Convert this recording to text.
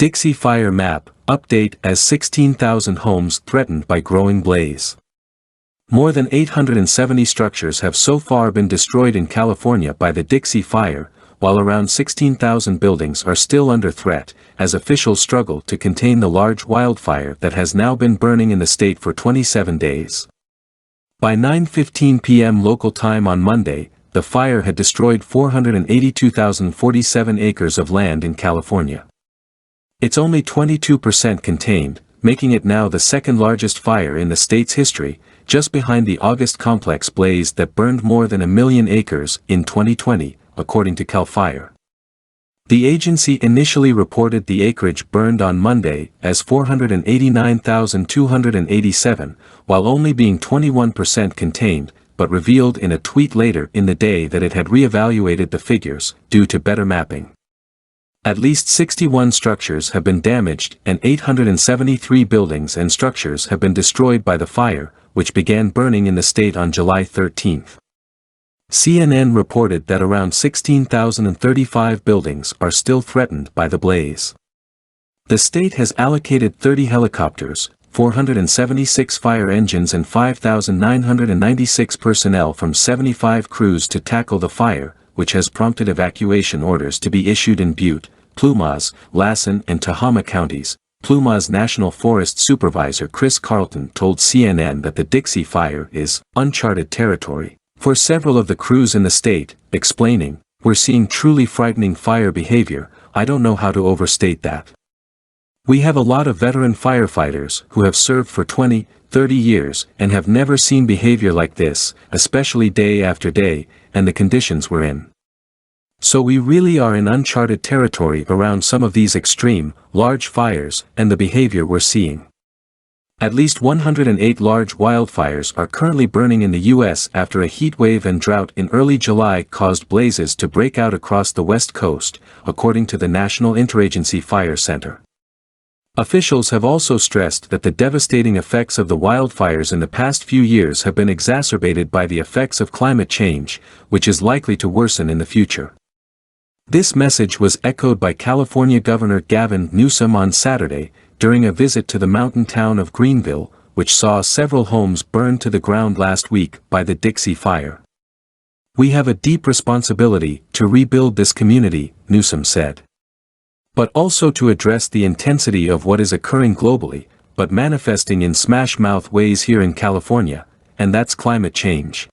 Dixie Fire map, update as 16,000 homes threatened by growing blaze. More than 870 structures have so far been destroyed in California by the Dixie Fire, while around 16,000 buildings are still under threat, as officials struggle to contain the large wildfire that has now been burning in the state for 27 days. By 9:15 p.m. local time on Monday, the fire had destroyed 482,047 acres of land in California. It's only 22% contained, making it now the second largest fire in the state's history, just behind the August complex blaze that burned more than 1 million acres in 2020, according to CAL FIRE. The agency initially reported the acreage burned on Monday as 489,287, while only being 21% contained, but revealed in a tweet later in the day that it had reevaluated the figures, due to better mapping. At least 61 structures have been damaged and 873 buildings and structures have been destroyed by the fire, which began burning in the state on July 13. CNN reported that around 16,035 buildings are still threatened by the blaze. The state has allocated 30 helicopters, 476 fire engines and 5,996 personnel from 75 crews to tackle the fire, which has prompted evacuation orders to be issued in Butte, Plumas, Lassen and Tehama counties. Plumas National Forest Supervisor Chris Carlton told CNN that the Dixie Fire is uncharted territory for several of the crews in the state, explaining, "We're seeing truly frightening fire behavior. I don't know how to overstate that. We have a lot of veteran firefighters who have served for 20, 30 years and have never seen behavior like this, especially day after day, and the conditions we're in. So we really are in uncharted territory around some of these extreme, large fires and the behavior we're seeing." At least 108 large wildfires are currently burning in the U.S. after a heat wave and drought in early July caused blazes to break out across the West Coast, according to the National Interagency Fire Center. Officials have also stressed that the devastating effects of the wildfires in the past few years have been exacerbated by the effects of climate change, which is likely to worsen in the future. This message was echoed by California Governor Gavin Newsom on Saturday, during a visit to the mountain town of Greenville, which saw several homes burned to the ground last week by the Dixie Fire. "We have a deep responsibility to rebuild this community," Newsom said. "But also to address the intensity of what is occurring globally, but manifesting in smash-mouth ways here in California, and that's climate change."